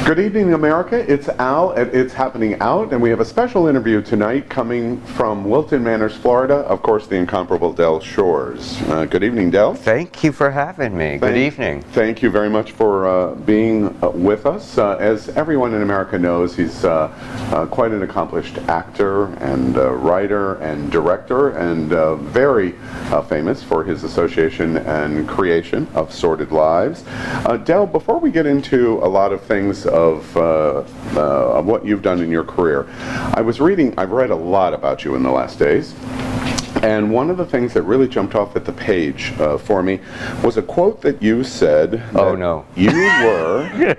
Good evening, America. It's Al at It's Happening Out, and we have a special interview tonight coming from Wilton Manors, Florida. Of course, the incomparable Del Shores. Good evening, Del. Thank you for having me. Good evening. Thank you very much for being with us. As everyone in America knows, he's quite an accomplished actor and writer and director, and very famous for his association and creation of Sordid Lives. Del, before we get into a lot of things of what you've done in your career, I've read a lot about you in the last days, and one of the things that really jumped off at the page for me was a quote that you said. Oh no. You were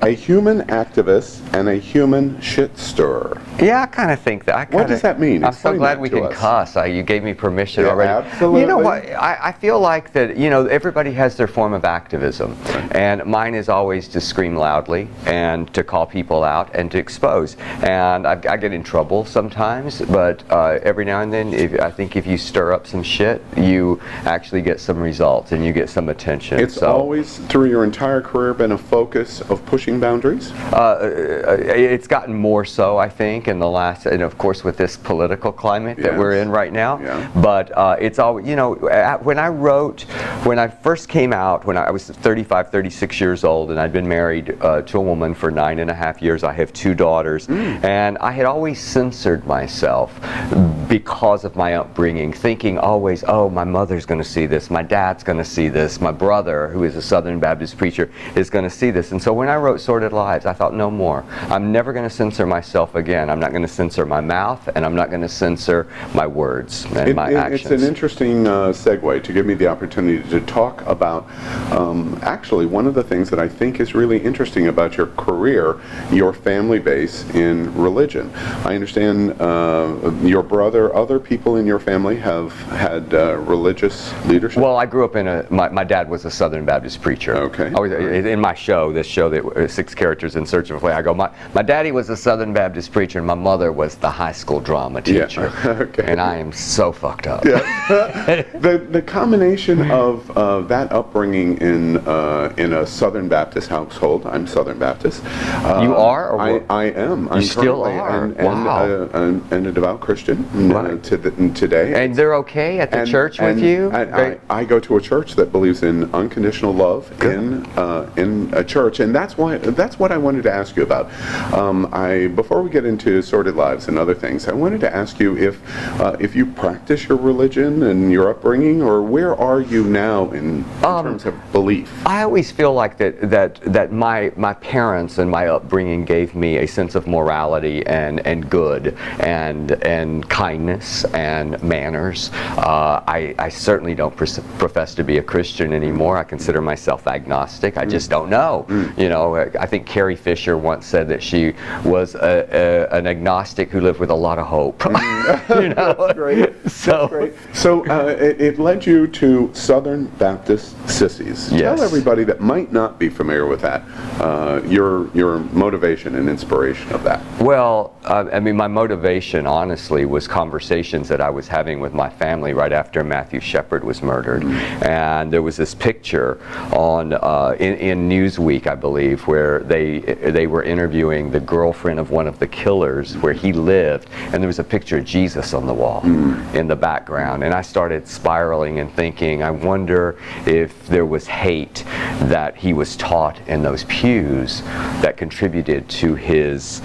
a human activist and a human shit stirrer. Yeah, I kind of think that. What does that mean? I'm so glad we can cuss. You gave me permission already. Absolutely. You know what? I feel like that, everybody has their form of activism. Right. And mine is always to scream loudly and to call people out and to expose. And I get in trouble sometimes, but every now and then, I think if you stir up some shit, you actually get some results and you get some attention. It's always, through your entire career, been a focus of pushing boundaries? It's gotten more so, I think, in the last, and of course with this political climate that we're in right now. Yeah. But it's always, when I first came out, when I was 35, 36 years old, and I'd been married to a woman for 9.5 years. I have 2 daughters, and I had always censored myself because of my upbringing, thinking always, oh, my mother's going to see this, my dad's going to see this, my brother, who is a Southern Baptist preacher, is going to see this. And so when I wrote Sordid Lives, I thought, no more. I'm never going to censor myself again. I'm not going to censor my mouth, and I'm not going to censor my words and my actions. It's an interesting segue to give me the opportunity to talk about actually one of the things that I think is really interesting about your career, your family base in religion. I understand your brother, other people in your family have had religious leadership? Well, I grew up in my dad was a Southern Baptist preacher. Okay. In my show, this show, that 6 Characters in Search of a Play, I go, my daddy was a Southern Baptist preacher, and my mother was the high school drama teacher. Yeah. Okay. And I am so fucked up. Yeah. the combination of that upbringing in a Southern Baptist household. I'm Southern Baptist. You are? Or I am. You still are? Wow. And a devout Christian today. And they're okay at the church with you? I go to a church that believes in unconditional love in a church, and that's what I wanted to ask you about. Before we get into Sordid Lives and other things, I wanted to ask you if you practice your religion and your upbringing, or where are you now in terms of belief? I always feel like that my parents and my upbringing gave me a sense of morality and good and kindness and manners. I certainly don't profess to be a Christian anymore. I consider myself agnostic. I just don't know. I think Carrie Fisher once said that she was an agnostic who lived with a lot of hope. That's great. That's great. So it led you to Southern Baptist Sissies. Yes. Tell everybody that might not be familiar with that, your motivation and inspiration of that. Well, my motivation, honestly, was conversations that I was having with my family right after Matthew Shepard was murdered. And there was this picture on in Newsweek, I believe, where they were interviewing the girlfriend of one of the killers where he lived, and there was a picture of Jesus on the wall in the background. And I started spiraling and thinking, I wonder if there was hate that he was taught in those pews that contributed to his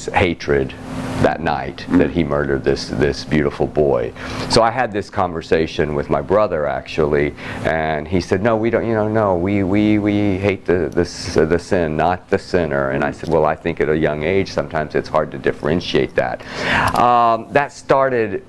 hatred that night that he murdered this beautiful boy. So I had this conversation with my brother, actually, and he said, no, we don't, we hate the sin, not the sinner. And I said, well, I think at a young age sometimes it's hard to differentiate that. That started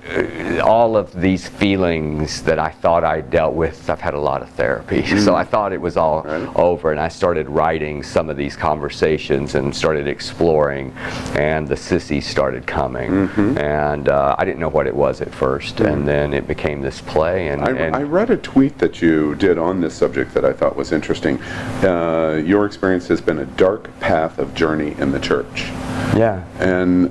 all of these feelings that I thought I dealt with. I've had a lot of therapy, so I thought it was all over, and I started writing some of these conversations and started exploring, and the sissies started coming, and I didn't know what it was at first, and then it became this play. And I read a tweet that you did on this subject that I thought was interesting. Your experience has been a dark path of journey in the church. Yeah. And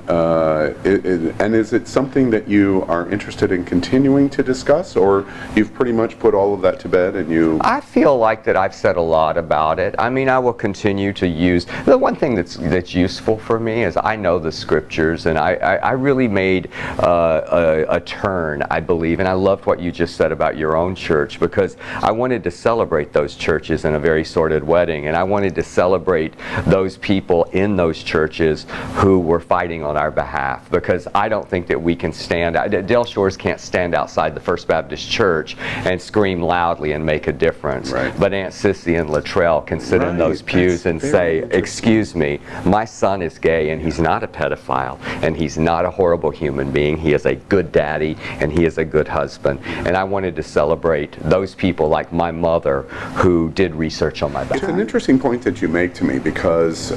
and is it something that you are interested in continuing to discuss, or you've pretty much put all of that to bed and you... I feel like that I've said a lot about it. I mean, I will continue to use, the one thing that's useful for me is I know the scriptures, and I really made a turn, I believe, and I loved what you just said about your own church, because I wanted to celebrate those churches in a very sordid wedding, and I wanted to celebrate those people in those churches who were fighting on our behalf, because I don't think that we can stand, Dale Shores can't stand outside the First Baptist Church and scream loudly and make a difference. Right. But Aunt Sissy and Luttrell can sit in those pews and say, excuse me, my son is gay and he's not a pedophile and he's not a horrible human being. He is a good daddy and he is a good husband. And I wanted to celebrate those people like my mother who did research on my behalf. It's an interesting point that you make to me, because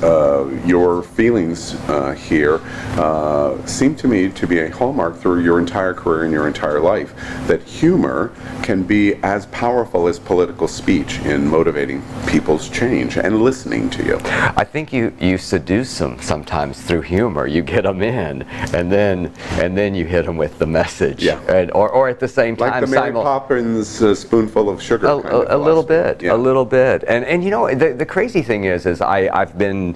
your feelings here seem to me to be a hallmark through your entire career and your entire life, that humor can be as powerful as political speech in motivating people's change and listening to you. I think you seduce them sometimes through humor. You get them in, and then you hit them with the message. Yeah. Or at the same time, like the Mary Poppins spoonful of sugar. A little bit, yeah. A little bit. And you know, the crazy thing is I've been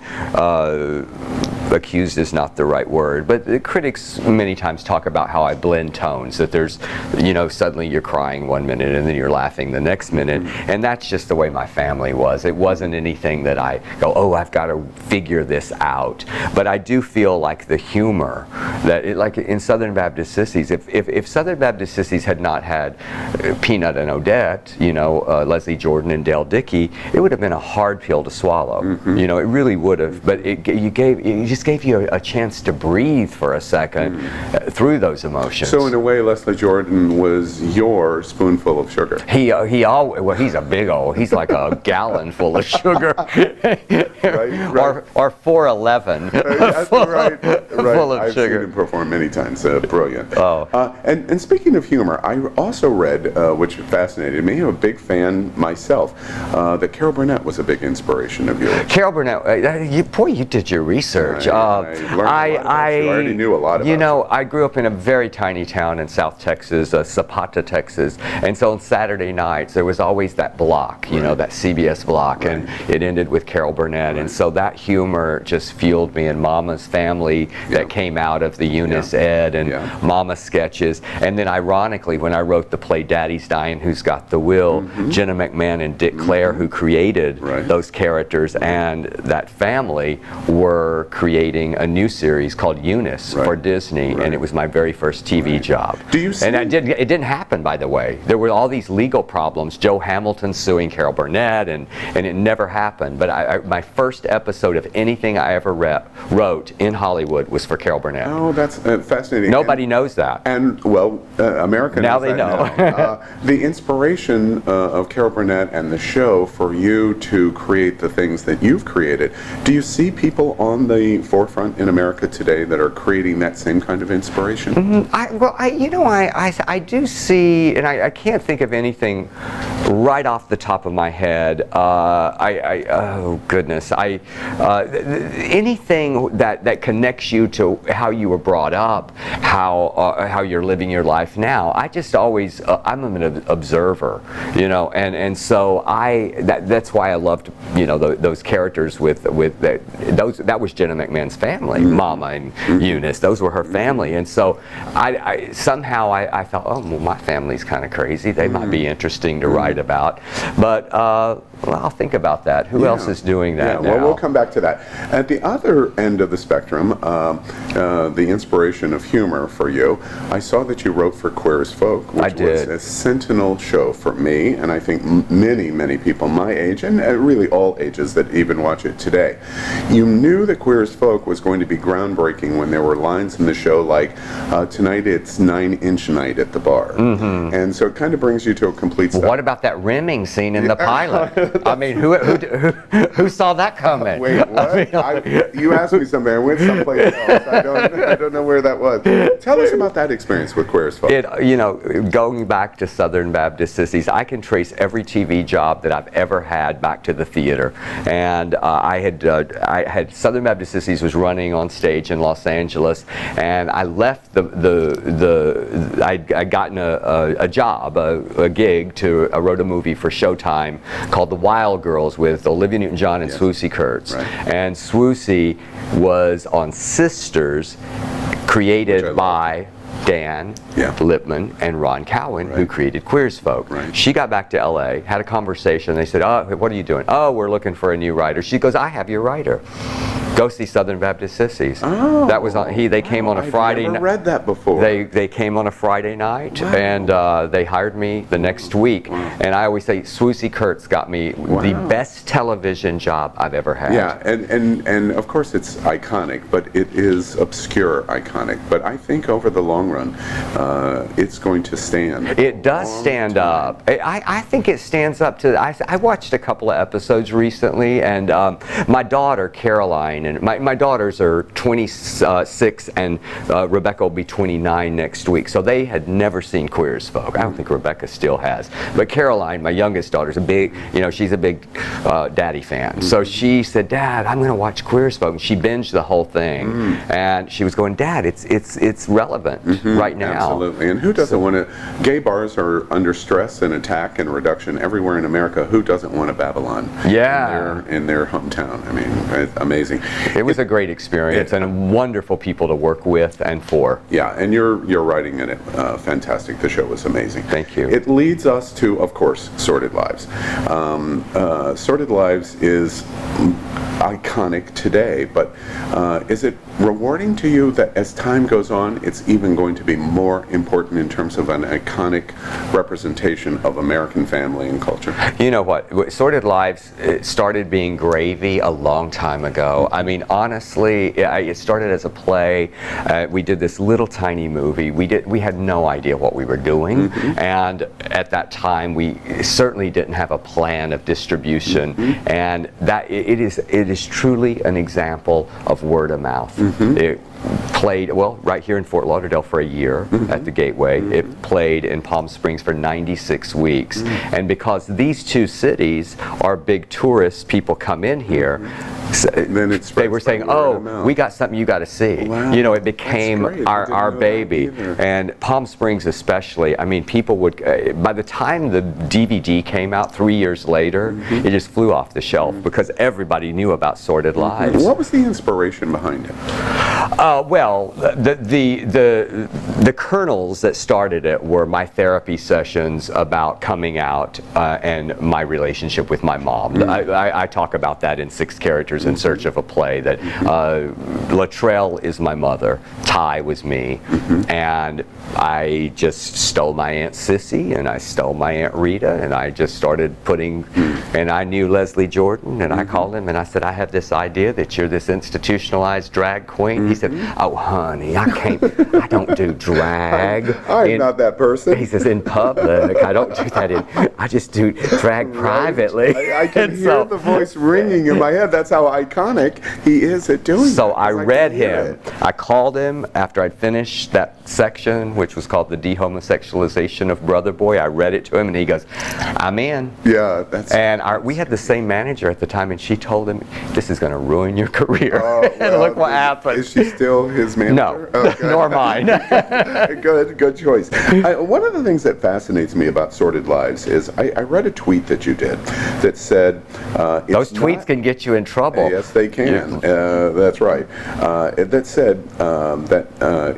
accused is not the right word, but the critics many times talk about how I blend tones, that there's, you know, suddenly you're crying one minute and then you're laughing the next minute, and that's just the way my family was. It wasn't anything that I go, oh, I've got to figure this out. But I do feel like the humor, that like in Southern Baptist Sissies, if Southern Baptist Sissies had not had Peanut and Odette, you know, Leslie Jordan and Dale Dickey, it would have been a hard pill to swallow. You know, it really would have. But it just gave you a chance to breathe for a second through those emotions. So in a way, Leslie Jordan was your spoonful of sugar. Well, he's a big old, he's like a gallon full of sugar. Right. Or 411 full of I've sugar. seen him perform many times. Brilliant. Oh. And speaking of humor, I also read, which fascinated me, I'm a big fan myself, that Carol Burnett was a big inspiration of yours. Carol Burnett, you did your research. I learned a lot about you. I already knew a lot about you know, I grew up in a very tiny town in South Texas, Zapata, Texas, and so on Saturday nights there was always that block, you know, that CBS block, and it ended with Carol Burnett, and so that humor just fueled me, and Mama's Family that came out of the Eunice Ed and Mama sketches, and then ironically when I wrote the play Daddy's Dying, Who's Got the Will, Jenna McMahon and Dick Clare, who created those characters and that family, were creating a new series called Eunice for Disney, and it was my very first TV job. Do you see? And it didn't happen, by the way. There were all these legal problems. Joe Hamilton suing Carol Burnett, and it never happened. But my first episode of anything I ever wrote in Hollywood was for Carol Burnett. Oh, that's fascinating. Nobody knows that. And, well, America now knows they that know. now. The inspiration of Carol Burnett and the show for you to create the things that you've created, do you see people on the forefront in America today that are creating that same kind of inspiration? I do see, and I can't think of anything right off the top of my head. Oh goodness, anything that connects you to how you were brought up, how you're living your life now. I just always, I'm an observer, you know, and so that's why I loved, you know, those characters with that was Jenna McMahon's family, Mama and Eunice. Those were her family, and so I somehow thought, oh, well, my family's kind of crazy. They might be interesting to write about, but well, I'll think about that. Who else is doing that now? Well, we'll come back to that. At the other end of the spectrum, the inspiration of humor for you, I saw that you wrote for Queer as Folk, which was a sentinel show for me, and I think many people my age, and really all ages that even watch it today. You knew that Queer as Folk was going to be groundbreaking when there were lines in the show like, tonight it's 9-inch night at the bar. And so it kind of brings you to a complete stop. What about that rimming scene in the pilot? I mean, who saw that coming? Wait, what? You asked me something. I went someplace else. I don't know where that was. Tell us about that experience with Queer as Folk. You know, going back to Southern Baptist Sissies, I can trace every TV job that I've ever had back to the theater. And I had Southern Baptist Sissies was running on stage in Los Angeles, and I left I'd gotten a job, a gig I wrote a movie for Showtime called The Wild Girls with Olivia Newton-John and Swoosie Kurtz. Right. And Swoosie was on Sisters, created by Dan Lipman and Ron Cowan, who created Queer as Folk. Right. She got back to LA, had a conversation. They said, "Oh, what are you doing?" "Oh, we're looking for a new writer." She goes, "I have your writer. Go see Southern Baptist Sissies." Oh, that was on. They came on a Friday night. I've never read that before. They came on a Friday night, and they hired me the next week. And I always say Swoosie Kurtz got me the best television job I've ever had. Yeah, and of course it's iconic, but it is obscure iconic. But I think over the long run, it's going to stand. It does stand up. I think it stands up to. I watched a couple of episodes recently, and my daughter Caroline. And my daughters are 26 and Rebecca will be 29 next week. So they had never seen Queer as Folk. I don't think Rebecca still has. But Caroline, my youngest daughter, is she's a big Daddy fan. So she said, "Dad, I'm going to watch Queer as Folk." And she binged the whole thing. And she was going, "Dad, it's relevant right now." Absolutely. And who doesn't want to? Gay bars are under stress and attack and reduction everywhere in America. Who doesn't want a Babylon? Yeah. In their hometown. I mean, it's amazing. It was a great experience and wonderful people to work with and for. Yeah, and you're writing in it fantastic. The show was amazing. Thank you. It leads us to, of course, Sordid Lives. Sordid Lives is iconic today, but is it rewarding to you that as time goes on, it's even going to be more important in terms of an iconic representation of American family and culture? You know what? Sordid Lives started being gravy a long time ago. I mean, honestly, it started as a play. We did this little tiny movie. We had no idea what we were doing, and at that time, we certainly didn't have a plan of distribution. And that it is truly an example of word of mouth. It played, well, right here in Fort Lauderdale for a year at the Gateway. It played in Palm Springs for 96 weeks. And because these two cities are big tourists, people come in here, then they were saying, "Oh, we got something you got to see." Wow. You know, it became our baby. And Palm Springs especially, I mean, people would, by the time the DVD came out 3 years later, it just flew off the shelf because everybody knew about Sordid Lives. What was the inspiration behind it? Well, the kernels that started it were my therapy sessions about coming out and my relationship with my mom. I talk about that in 6 Characters in Search of a Play, that Latrell is my mother, Ty was me, and I just stole my Aunt Sissy and I stole my Aunt Rita, and I just started putting, and I knew Leslie Jordan, and I called him and I said, "I have this idea that you're this institutionalized drag queen." He said, "Oh, honey, I don't do drag. I'm not that person." He says, "In public, I don't do that. I just do drag privately." I can hear the voice ringing in my head. That's how iconic he is at doing So that. I read him. I called him after I'd finished that section, which was called The Dehomosexualization of Brother Boy. I read it to him, and he goes, "I'm in." Yeah, that's. And we had the same manager at the time, and she told him, "This is going to ruin your career." And well, look what happened. Is she still his manager? No, nor mine. Good choice. One of the things that fascinates me about Sordid Lives is I read a tweet that you did that said those tweets can get you in trouble. Yes, they can. That's right. That said that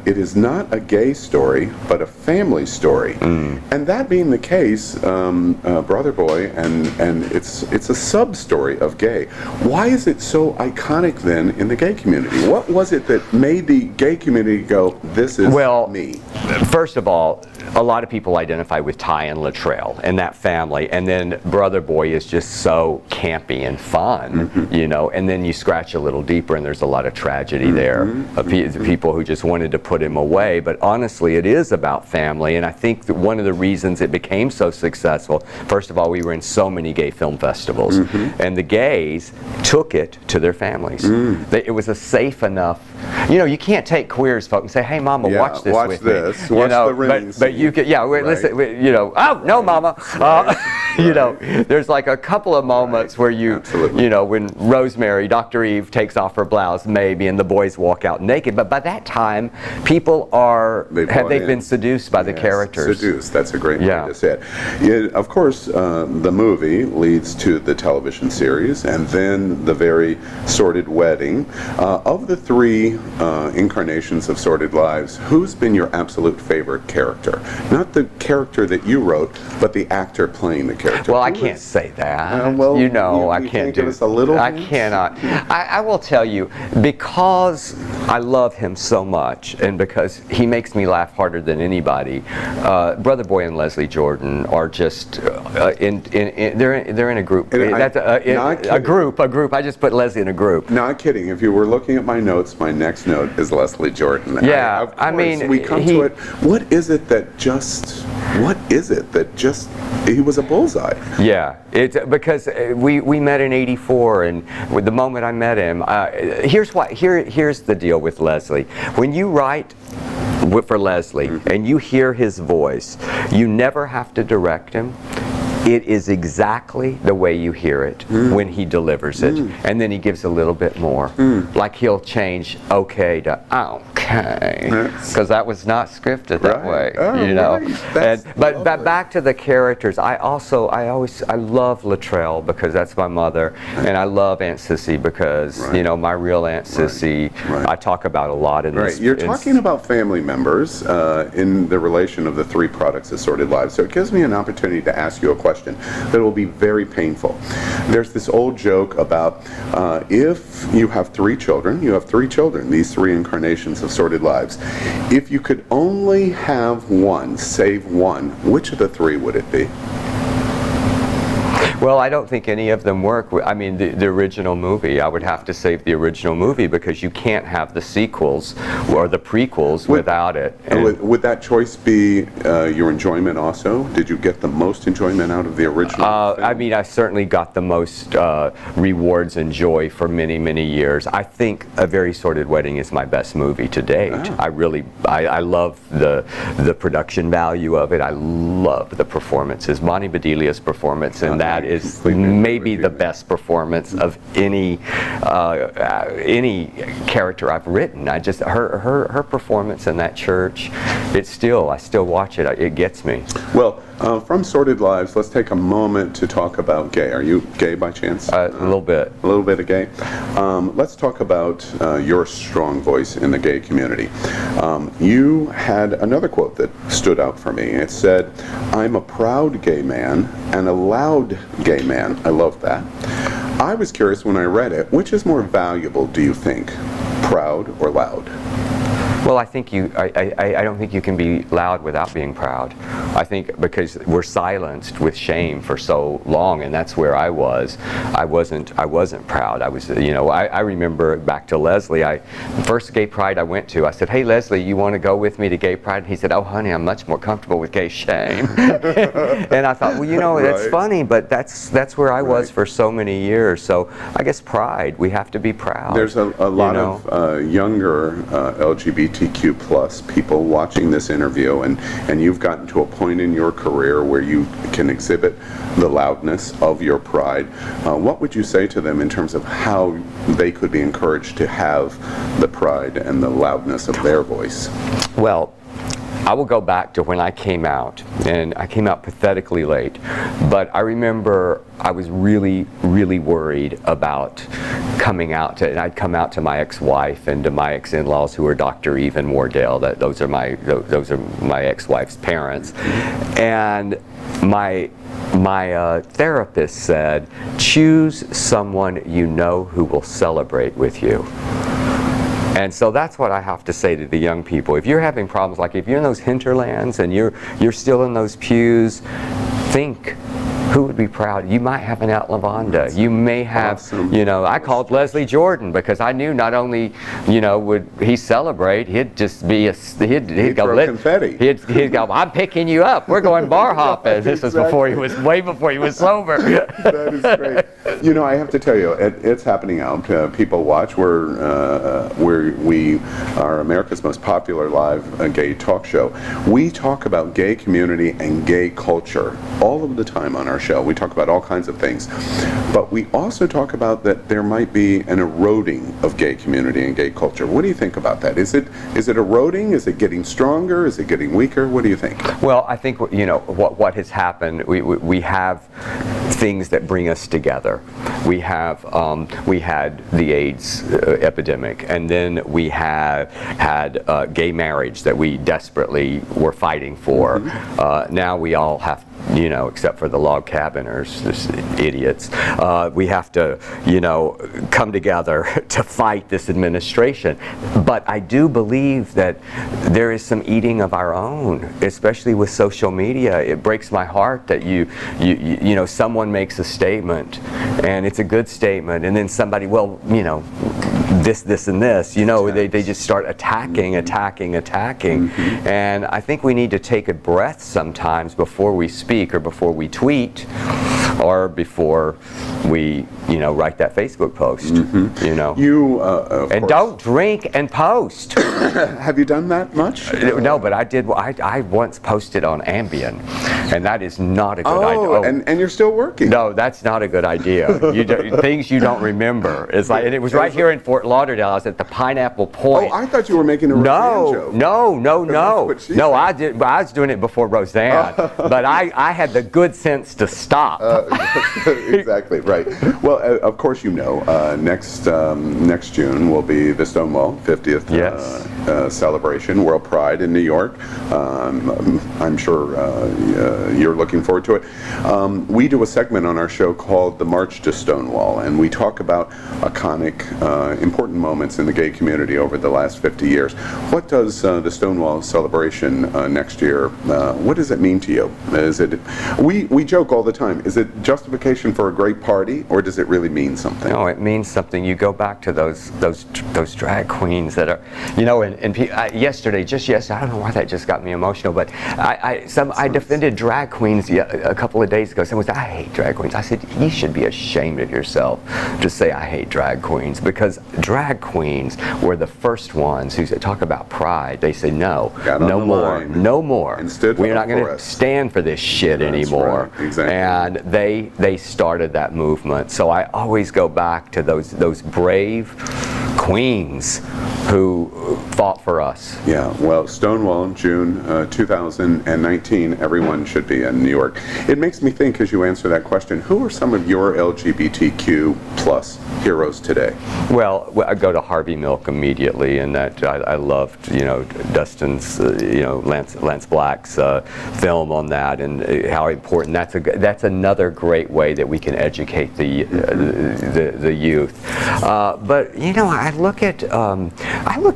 it is not a gay story, but a family story. And that being the case, Brother Boy, and it's a sub-story of gay. Why is it so iconic then in the gay community? What was it that made the gay community go, "This is me"? First of all, a lot of people identify with Ty and Latrell and that family, and then Brother Boy is just so campy and fun, you know, and then you scratch a little deeper and there's a lot of tragedy there of people who just wanted to put him away. But honestly, it is about family, and I think that one of the reasons it became so successful, first of all, we were in so many gay film festivals, and the gays took it to their families. It was a safe enough, you know, you can't take Queer as Folk and say, "Hey, Mama, watch this with me." Watch the rings. But you could, listen, you know, "Oh, no, Mama." You know, there's like a couple of moments where you know, when Rosemary, Dr. Eve takes off her blouse maybe and the boys walk out naked, but by that time people are they've been seduced by the characters. Seduced, that's a great way to say it. Of course, the movie leads to the television series and then the very Sordid Wedding. Of the three incarnations of Sordid Lives, who's been your absolute favorite character? Not the character that you wrote, but the actor playing the character. Well, I can't say that. Well, you know, I can't can't give do us a little I hint? cannot. I will tell you, because I love him so much and because he makes me laugh harder than anybody, Brother Boy and Leslie Jordan are just they're in a group. That's a group. I just put Leslie in a group. Not kidding. If you were looking at my notes, my next note is Leslie Jordan. Yeah, of course, I mean, we come to it. What is it that he was a bullseye? Yeah, it's because we met in '84, and with the moment I met him, here's the deal with Leslie. When you write for Leslie and you hear his voice, you never have to direct him. It is exactly the way you hear it when he delivers it, and then he gives a little bit more. Like he'll change okay to okay, because that was not scripted that way, you know. But back to the characters, I love Latrell because that's my mother, and I love Aunt Sissy because you know, my real Aunt Sissy. I talk about a lot in this. You're talking about family members in the relation of the three products of Sordid Lives, so it gives me an opportunity to ask you a question that will be very painful. There's this old joke about if you have three children, these three incarnations of Sordid Lives. If you could only have one, save one, which of the three would it be? Well, I don't think any of them work. I mean, the original movie, I would have to save the original movie because you can't have the sequels or the prequels without it. Would that choice be your enjoyment also? Did you get the most enjoyment out of the original film? I mean, I certainly got the most rewards and joy for many, many years. I think A Very Sordid Wedding is my best movie to date. I love the production value of it. I love the performances. Bonnie Bedelia's performance in that is maybe the best performance of any character I've written. I just her performance in that church, I still watch it. It gets me. Well, from Sordid Lives, let's take a moment to talk about gay. Are you gay by chance? A little bit. A little bit of gay. Let's talk about your strong voice in the gay community. You had another quote that stood out for me. It said, "I'm a proud gay man and a loud gay man." I love that. I was curious when I read it, which is more valuable, do you think? Proud or loud? Well, I think I don't think you can be loud without being proud. I think because we're silenced with shame for so long, and that's where I was. I wasn't proud. I was, you know, I remember back to Leslie. The first gay pride I went to, I said, "Hey Leslie, you want to go with me to gay pride?" And he said, "Oh honey, I'm much more comfortable with gay shame." And I thought, well, you know, that's funny, but that's where I was for so many years. So I guess pride. We have to be proud. There's a lot of younger LGBTQ plus people watching this interview, and you've gotten to a point in your career where you can exhibit the loudness of your pride. What would you say to them in terms of how they could be encouraged to have the pride and the loudness of their voice? Well, I will go back to when I came out, and I came out pathetically late, but I remember I was really, really worried about coming out and I'd come out to my ex-wife and to my ex-in-laws who were Dr. Eve and Wardell. Those are my ex-wife's parents, and my therapist said, "Choose someone you know who will celebrate with you." And so that's what I have to say to the young people. If you're having problems, like if you're in those hinterlands and you're still in those pews, think, who would be proud? You might have an Aunt Lavonda. You may have, you know, I called Leslie Jordan because I knew not only, you know, would he celebrate, he'd just be he'd go confetti. He'd go, "I'm picking you up. We're going bar hopping." This was way before he was sober. That is great. You know, I have to tell you, it's happening out. People watch. We are America's most popular live gay talk show. We talk about gay community and gay culture all of the time on our show. show. We talk about all kinds of things. But we also talk about that there might be an eroding of gay community and gay culture. What do you think about that? Is it eroding? Is it getting stronger? Is it getting weaker? What do you think? Well, I think, you know, what has happened, we have things that bring us together. We have we had the AIDS epidemic, and then we have had gay marriage that we desperately were fighting for. Now we all have, you know, except for the log cabiners, this idiots, we have to, you know, come together to fight this administration. But I do believe that there is some eating of our own, especially with social media. It breaks my heart that you know, someone makes a statement, and it's a good statement, and then somebody, well, you know, this and this, you know, they just start attacking. And I think we need to take a breath sometimes before we speak, or before we tweet, or before we, you know, write that Facebook post. You know, and course. Don't drink and post. Have you done that much? No, but I did. I once posted on Ambien, and that is not a good idea. Oh, and you're still working. No, that's not a good idea. Things you don't remember. It's like, and it was right here in Fort Lauderdale. I was at the Pineapple Point. Oh, I thought you were making a Roseanne joke. No, I did. I was doing it before Roseanne, but I had the good sense to stop. Exactly right. Well, of course, you know, next June will be the Stonewall 50th celebration, World Pride in New York. I'm sure you're looking forward to it. We do a segment on our show called The March to Stonewall, and we talk about iconic, important moments in the gay community over the last 50 years. What does the Stonewall celebration next year, what does it mean to you? Is it, we joke all the time, is it justification for a great party, or does it really mean something? No, it means something. You go back to those drag queens that are, you know, and yesterday, I don't know why that just got me emotional, but I defended drag queens a couple of days ago. Someone said, I hate drag queens. I said, you should be ashamed of yourself to say I hate drag queens, because drag queens were the first ones who talk about pride. They say, no more. We're not going to stand for this shit anymore. Right. Exactly. And they started that movement. So I always go back to those brave queens who fought for us. Yeah, well, Stonewall, June 2019, everyone should be in New York. It makes me think, as you answer that question, who are some of your LGBTQ plus heroes today? Well, I go to Harvey Milk immediately, and that I loved, you know, Dustin's, you know, Lance Black's film on that, and how important that's another great way that we can educate the youth. But you know, I look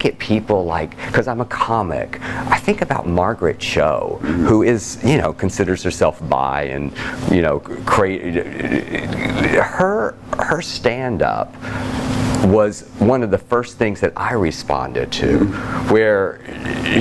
at people like, because I'm a comic, I think about Margaret Cho, who is, you know, considers herself bi, and, you know, her stand-up was one of the first things that I responded to, where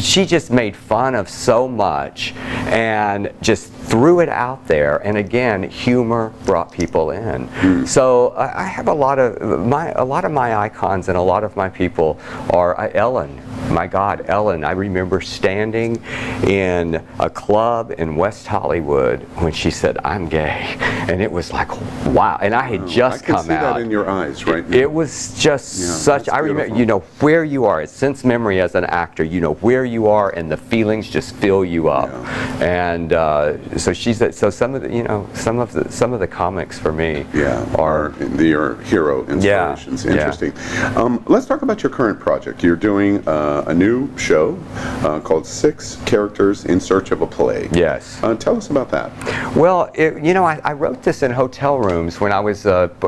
she just made fun of so much and just threw it out there, and again, humor brought people in. So I have a lot of my icons, and a lot of my people are Ellen. My God, Ellen, I remember standing in a club in West Hollywood when she said, I'm gay. And it was like, wow. And I had just come out. I can see that in your eyes right now. It was just such, I remember, you know, where you are. Since memory as an actor, you know where you are, and the feelings just fill you up. And so so some of the, you know, some of the comics for me are your hero inspirations. Interesting. Let's talk about your current project. You're doing a new show called 6 Characters in Search of a Play. Yes. Tell us about that. Well, you know, I wrote this in hotel rooms when I was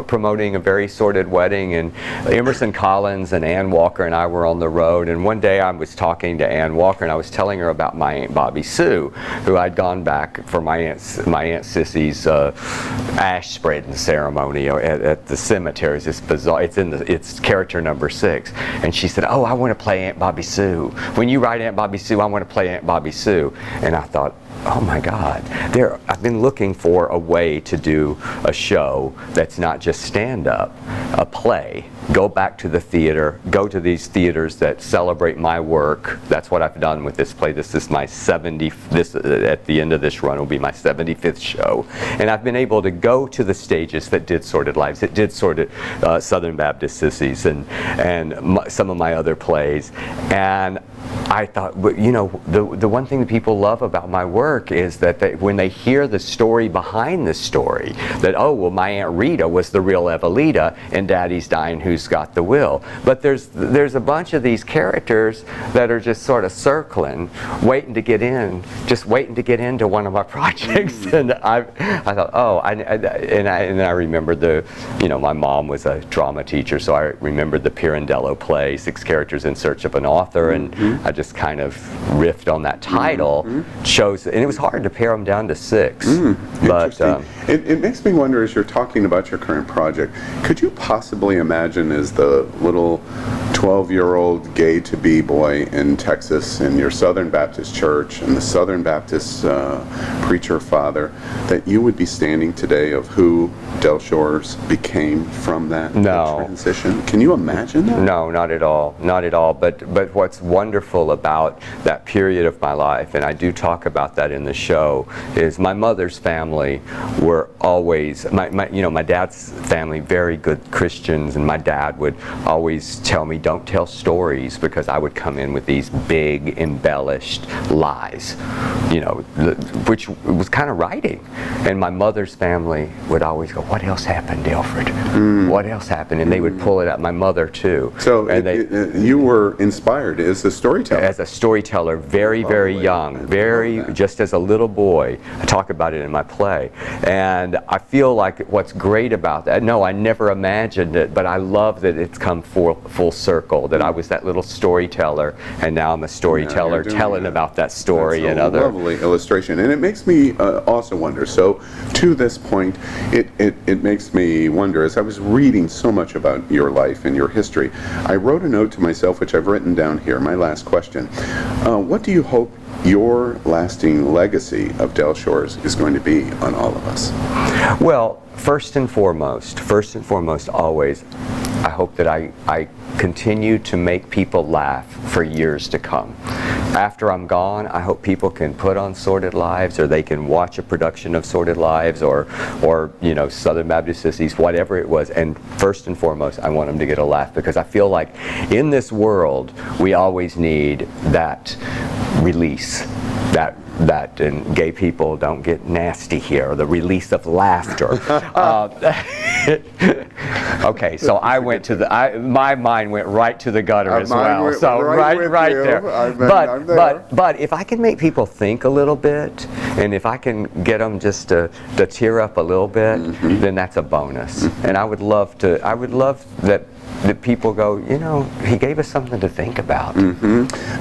promoting a very sordid wedding, and Emerson Collins and Ann Walker and I were on the road, and one day I was talking to Ann Walker, and I was telling her about my Aunt Bobby Sue, who I'd gone back for my Aunt Sissy's ash spreading ceremony at the cemetery. It's bizarre. It's character number 6, and she said, "Oh, I want to play Aunt Bobby Sue. When you write Aunt Bobby Sue, I want to play Aunt Bobby Sue." And I thought, oh my God, I've been looking for a way to do a show that's not just stand-up, a play go back to the theater, go to these theaters that celebrate my work. That's what I've done with this play. This is my 70th, at the end of this run will be my 75th show. And I've been able to go to the stages that did Sordid Lives, that did Southern Baptist Sissies, and some of my other plays. And I thought, you know, the one thing that people love about my work is that when they hear the story behind the story, that, oh, well, my Aunt Rita was the real Evelita, and Daddy's dying, who's got the will. But there's a bunch of these characters that are just sort of circling, waiting to get in, just waiting to get into one of my projects. And I thought, oh, and I remembered my mom was a drama teacher, so I remembered the Pirandello play, 6 Characters in Search of an Author, and I just kind of riffed on that title, and it was hard to pare them down to 6. But it makes me wonder, as you're talking about your current project, could you possibly imagine as the little 12-year-old gay-to-be boy in Texas in your Southern Baptist church and the Southern Baptist preacher father, that you would be standing today of who Del Shores became from that transition? Can you imagine that? No, not at all. Not at all. But what's wonderful about that period of my life, and I do talk about that in the show, is my mother's family were always, my dad's family, very good Christians, and my dad would always tell me, don't tell stories, because I would come in with these big embellished lies, which was kind of writing. And my mother's family would always go, what else happened, Alfred? What else happened? And they would pull it out. My mother too. So you were inspired as a storyteller. As a storyteller, very young, just as a little boy. I talk about it in my play. And I feel like what's great about that, no, I never imagined it, but I love that it's come full circle, that I was that little storyteller, and now I'm a storyteller telling about that story. That's and a other lovely illustration. And it makes me also wonder, so to this point, it makes me wonder, as I was reading so much about your life and your history, I wrote a note to myself, which I've written down here, my last question. What do you hope your lasting legacy of Del Shores is going to be on all of us? Well, first and foremost, always, I hope that I continue to make people laugh for years to come. After I'm gone, I hope people can put on Sordid Lives, or they can watch a production of Sordid Lives, or Southern Baptist Sissies, whatever it was. And first and foremost, I want them to get a laugh, because I feel like in this world, we always need that release, and gay people don't get nasty here, the release of laughter. Okay, so I went to my mind went right to the gutter as well. So right there. But if I can make people think a little bit, and if I can get them just to tear up a little bit, then that's a bonus. And I would love that people go, he gave us something to think about.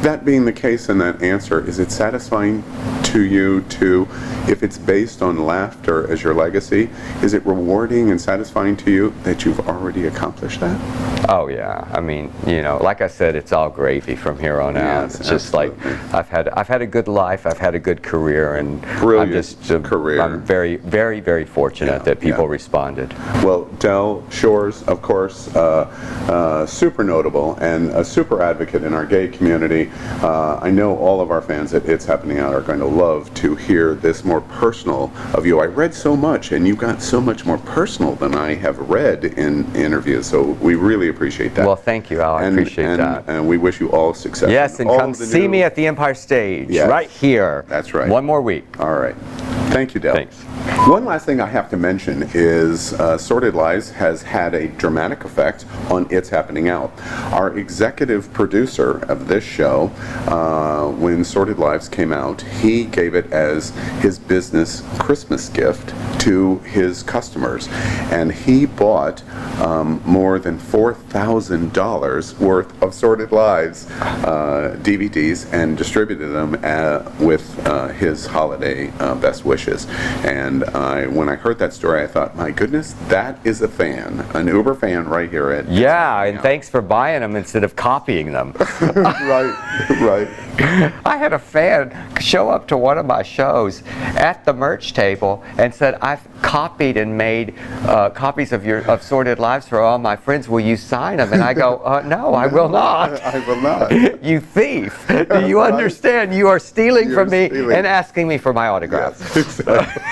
That being the case in that answer, is it satisfying to you too, if it's based on laughter as your legacy, is it rewarding and satisfying to you that you've already accomplished that? Oh yeah, I mean, like I said, it's all gravy from here on out. It's just like I've had a good life, I've had a good career, and brilliant career. I'm very fortunate that people responded. Well, Del Shores, of course, super notable and a super advocate in our gay community. I know all of our fans at It's Happening Out are going to love to hear this more personal of you. I read so much, and you got so much more personal than I have read in interviews, so we really appreciate that. Well, thank you, Al. I appreciate that. And we wish you all success. Yes, and come see me at the Empire Stage, right here. That's right. One more week. All right. Thank you, Del. Thanks. One last thing I have to mention is Sordid Lives has had a dramatic effect on It's Happening Out. Our executive producer of this show, when Sordid Lives came out, he gave it as his business Christmas gift to his customers. And he bought more than $4,000 worth of Sordid Lives DVDs and distributed them with his holiday best wishes. wishes. And when I heard that story, I thought, my goodness, that is a fan, an Uber fan right here at Yeah, and thanks for buying them instead of copying them. Right. I had a fan show up to one of my shows at the merch table and said, I've copied and made copies of Sordid Lives for all my friends. Will you sign them? And I go, no, I will not. I will not. You thief. Do you understand? You are stealing from me and asking me for my autograph. Yes, exactly.